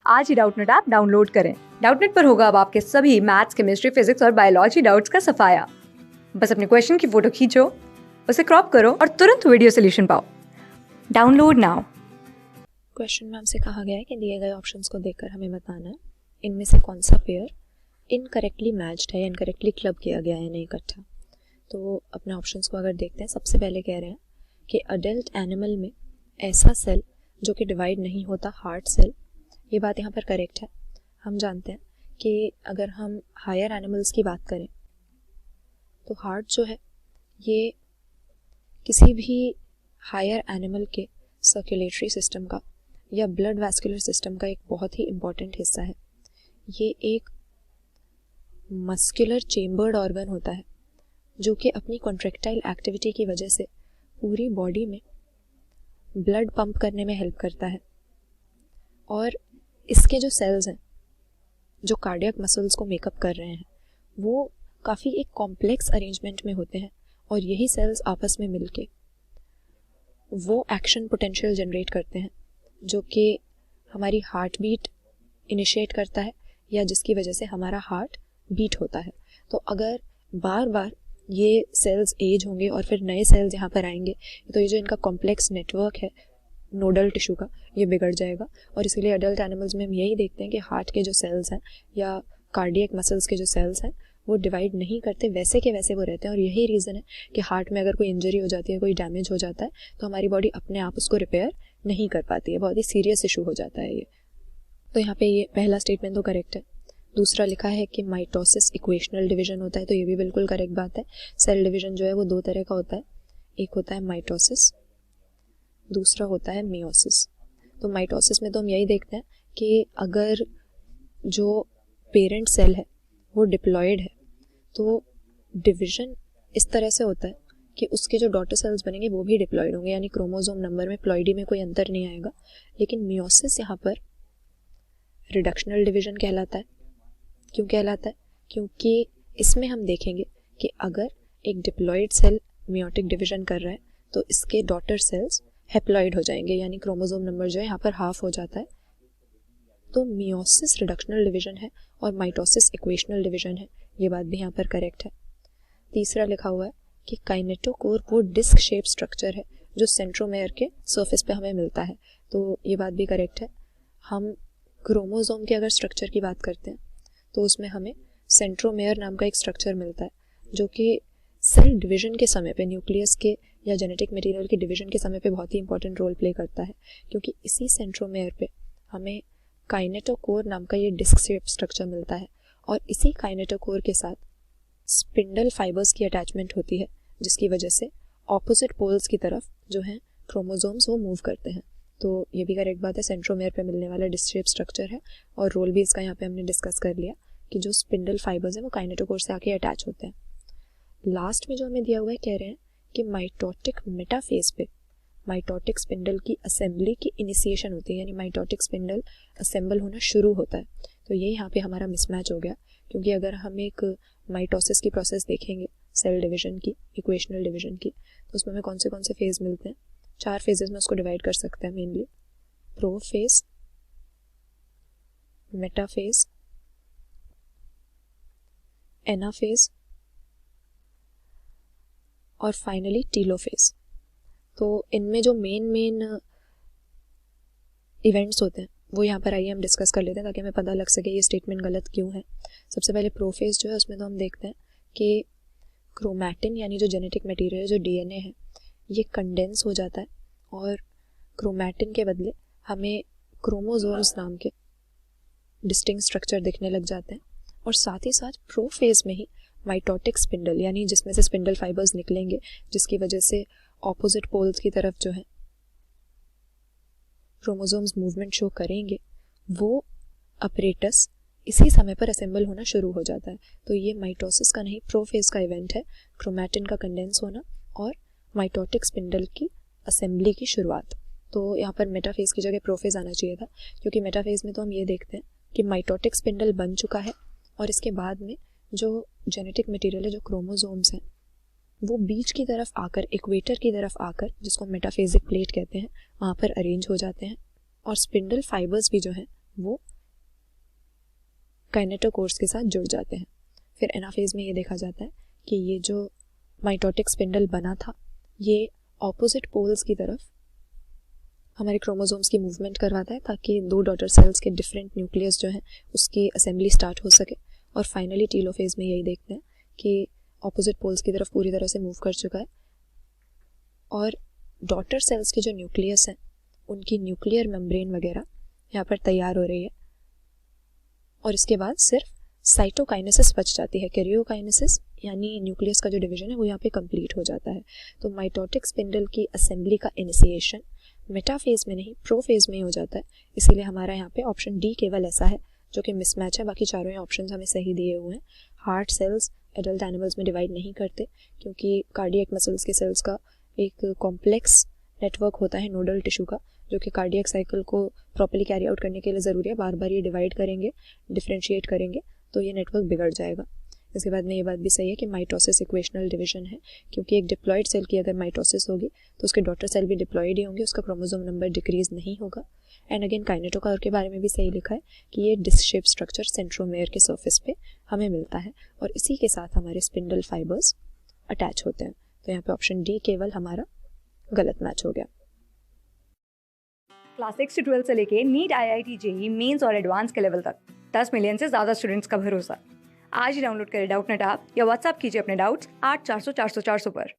आज ही Doubtnut app download करें। Doubtnut पर होगा अब आपके सभी मैथ्स, केमिस्ट्री, फिजिक्स और बायोलॉजी डाउट्स का सफाया। बस अपने क्वेश्चन की फोटो खींचो, उसे क्रॉप करो और तुरंत वीडियो सोल्यूशन पाओ। Download now. क्वेश्चन में हमसे कहा गया है कि दिए गए ऑप्शंस को देखकर हमें बताना है इनमें से कौन सा पेयर इनकरेक्टली मैच्ड है या इनकरेक्टली क्लब किया गया है नहीं इकट्ठा। तो अपने ऑप्शंस को अगर देखते हैं, सबसे पहले कह रहे हैं कि अडल्ट एनिमल में ऐसा सेल जो कि डिवाइड नहीं होता, हार्ट सेल, ये बात यहाँ पर करेक्ट है। हम जानते हैं कि अगर हम हायर एनिमल्स की बात करें तो हार्ट जो है ये किसी भी हायर एनिमल के सर्कुलेटरी सिस्टम का या ब्लड वैस्कुलर सिस्टम का एक बहुत ही इम्पॉर्टेंट हिस्सा है। ये एक मस्कुलर चेम्बर्ड ऑर्गन होता है जो कि अपनी कॉन्ट्रैक्टाइल एक्टिविटी की वजह से पूरी बॉडी में ब्लड पंप करने में हेल्प करता है। और इसके जो सेल्स हैं जो कार्डियक मसल्स को मेकअप कर रहे हैं वो काफ़ी एक कॉम्प्लेक्स अरेंजमेंट में होते हैं और यही सेल्स आपस में मिलके वो एक्शन पोटेंशियल जनरेट करते हैं जो कि हमारी हार्ट बीट इनिशिएट करता है या जिसकी वजह से हमारा हार्ट बीट होता है। तो अगर बार बार ये सेल्स एज होंगे और फिर नए सेल्स यहाँ पर आएंगे तो ये जो इनका कॉम्प्लेक्स नेटवर्क है नोडल टिश्यू का, ये बिगड़ जाएगा। और इसीलिए अडल्ट एनिमल्स में हम यही देखते हैं कि हार्ट के जो सेल्स हैं या कार्डियक मसल्स के जो सेल्स हैं वो डिवाइड नहीं करते, वैसे के वैसे वो रहते हैं। और यही रीज़न है कि हार्ट में अगर कोई इंजरी हो जाती है, कोई डैमेज हो जाता है तो हमारी बॉडी अपने आप उसको रिपेयर नहीं कर पाती है, बहुत ही सीरियस इशू हो जाता है ये। तो यहाँ पे ये पहला स्टेटमेंट तो करेक्ट है। दूसरा लिखा है कि माइटोसिस इक्वेशनल डिवीजन होता है, तो ये भी बिल्कुल करेक्ट बात है। सेल डिवीजन जो है वो दो तरह का होता है, एक होता है माइटोसिस, दूसरा होता है मियोसिस। तो माइटोसिस में तो हम यही देखते हैं कि अगर जो पेरेंट सेल है वो डिप्लॉयड है तो डिवीजन इस तरह से होता है कि उसके जो डॉटर सेल्स बनेंगे वो भी डिप्लॉयड होंगे, यानी क्रोमोसोम नंबर में प्लॉइडी में कोई अंतर नहीं आएगा। लेकिन मियोसिस यहाँ पर रिडक्शनल डिवीजन कहलाता है। क्यों कहलाता है? क्योंकि इसमें हम देखेंगे कि अगर एक डिप्लॉयड सेल मियोटिक डिवीजन कर रहा है तो इसके डॉटर सेल्स हेप्लॉइड हो जाएंगे, यानी क्रोमोसोम नंबर जो है यहाँ पर हाफ हो जाता है। तो मियोसिस रिडक्शनल डिवीजन है और माइटोसिस इक्वेशनल डिवीजन है, ये बात भी यहाँ पर करेक्ट है। तीसरा लिखा हुआ है कि काइनेटोकोर वो डिस्क शेप स्ट्रक्चर है जो सेंट्रोमेयर के सरफेस पे हमें मिलता है, तो ये बात भी करेक्ट है। हम क्रोमोसोम के अगर स्ट्रक्चर की बात करते हैं तो उसमें हमें सेंट्रोमेयर नाम का एक स्ट्रक्चर मिलता है जो कि सेल डिवीजन के समय पे, न्यूक्लियस के या जेनेटिक मटेरियल के डिवीजन के समय पे बहुत ही इंपॉर्टेंट रोल प्ले करता है, क्योंकि इसी सेंट्रोमेयर पे हमें काइनेटोकोर नाम का ये डिस्क शेप स्ट्रक्चर मिलता है। और इसी काइनेटोकोर के साथ स्पिंडल फाइबर्स की अटैचमेंट होती है जिसकी वजह से ऑपोजिट पोल्स की तरफ जो है क्रोमोसोम्स वो मूव करते हैं। तो ये भी करेक्ट बात है, सेंट्रोमेयर पे मिलने वाला डिस्क शेप स्ट्रक्चर है। और रोल भी इसका यहाँ पे हमने डिस्कस कर लिया कि जो स्पिंडल फाइबर्स हैं वो काइनेटोकोर से आके अटैच होते हैं। लास्ट में जो हमें दिया हुआ है, कह रहे हैं कि माइटोटिक मेटाफेज पे माइटोटिक स्पिंडल की असेंबली की इनिशिएशन होती है, यानी माइटोटिक स्पिंडल असेंबल होना शुरू होता है। तो ये यहाँ पे हमारा मिसमैच हो गया, क्योंकि अगर हम एक माइटोसिस की प्रोसेस देखेंगे सेल डिवीजन की, इक्वेशनल डिवीजन की, तो उसमें हमें कौन से फेज मिलते हैं? 4 फेजेस में उसको डिवाइड कर सकते हैं मेनली, प्रोफेज, मेटाफेज, एनाफेज और फाइनली टीलोफेज। तो इनमें जो मेन इवेंट्स होते हैं वो यहाँ पर आइए हम डिस्कस कर लेते हैं ताकि हमें पता लग सके ये स्टेटमेंट गलत क्यों है। सबसे पहले प्रोफेज जो है उसमें तो हम देखते हैं कि क्रोमैटिन यानी जो जेनेटिक मटेरियल है, जो डीएनए है, ये कंडेंस हो जाता है और क्रोमैटिन के बदले हमें क्रोमोसोम्स नाम के डिस्टिंक्ट स्ट्रक्चर दिखने लग जाते हैं। और साथ ही साथ प्रोफेज में ही माइटोटिक स्पिंडल, यानी जिसमें से स्पिंडल फाइबर्स निकलेंगे जिसकी वजह से ऑपोजिट पोल्स की तरफ जो है क्रोमोसोम्स मूवमेंट शो करेंगे, वो अपरेटस इसी समय पर असेंबल होना शुरू हो जाता है। तो ये माइटोसिस का नहीं, प्रोफेज का इवेंट है, क्रोमैटिन का कंडेंस होना और माइटोटिक स्पिंडल की असेंबली की शुरुआत। तो यहाँ पर मेटाफेज की जगह प्रोफेज आना चाहिए था, क्योंकि मेटाफेज में तो हम ये देखते हैं कि माइटोटिक स्पिंडल बन चुका है और इसके बाद में जो जेनेटिक मटेरियल है, जो क्रोमोसोम्स हैं, वो बीच की तरफ आकर, इक्वेटर की तरफ आकर, जिसको मेटाफेजिक प्लेट कहते हैं, वहाँ पर अरेंज हो जाते हैं और स्पिंडल फाइबर्स भी जो हैं वो काइनेटोकोर्स के साथ जुड़ जाते हैं। फिर एनाफेज में ये देखा जाता है कि ये जो माइटोटिक स्पिंडल बना था ये ऑपोजिट पोल्स की तरफ हमारे क्रोमोसोम्स की मूवमेंट करवाता है ताकि दो डॉटर सेल्स के डिफरेंट न्यूक्लियस जो हैं उसकी असेंबली स्टार्ट हो सके। और फाइनली टीलोफेज में यही देखते हैं कि ऑपोजिट पोल्स की तरफ पूरी तरह से मूव कर चुका है और डॉटर सेल्स के जो न्यूक्लियस हैं उनकी न्यूक्लियर मेम्ब्रेन वगैरह यहाँ पर तैयार हो रही है। और इसके बाद सिर्फ साइटोकाइनेसिस बच जाती है। कैरियोकाइनेसिस यानी न्यूक्लियस का जो डिवीजन है वो यहाँ पे कंप्लीट हो जाता है। तो माइटोटिक स्पिंडल की असेंबली का इनिशिएशन मेटाफेज में नहीं प्रोफेज में ही हो जाता है। इसीलिए हमारा यहाँ पे ऑप्शन डी केवल ऐसा है जो कि मिसमैच है। बाकी चारों ऑप्शंस हमें सही दिए हुए हैं। हार्ट सेल्स एडल्ट एनिमल्स में डिवाइड नहीं करते क्योंकि कार्डियक मसल्स के सेल्स का एक कॉम्प्लेक्स नेटवर्क होता है नोडल टिश्यू का, जो कि कार्डियक साइकिल को प्रॉपर्ली कैरी आउट करने के लिए ज़रूरी है। बार बार ये डिवाइड करेंगे, डिफ्रेंशिएट करेंगे तो ये नेटवर्क बिगड़ जाएगा। इसके बाद में ये बात भी सही है कि माइटोसिस इक्वेशनल डिवीजन है क्योंकि एक डिप्लॉयड सेल की अगर माइटोसिस होगी तो उसके डॉटर सेल भी डिप्लॉयड ही होंगे, उसका क्रोमोसोम नंबर डिक्रीज नहीं होगा। एंड अगेन काइनेटोकोर के बारे में भी सही लिखा है कि ये डिस्क शेप स्ट्रक्चर सेंट्रोमेयर के सर्फेस पे हमें मिलता है और इसी के साथ हमारे स्पिंडल फाइबर्स अटैच होते हैं। तो यहाँ पे ऑप्शन डी केवल हमारा गलत मैच हो गया। क्लास 6 से 12 से लेके नीट, IIT, JEE मेंस और एडवांस के लेवल तक 10 मिलियन से ज़्यादा स्टूडेंट्स का भरोसा। आज ही डाउनलोड करें डाउटनेट ऐप या व्हाट्सएप कीजिए अपने डाउट्स 8400 400 400 पर।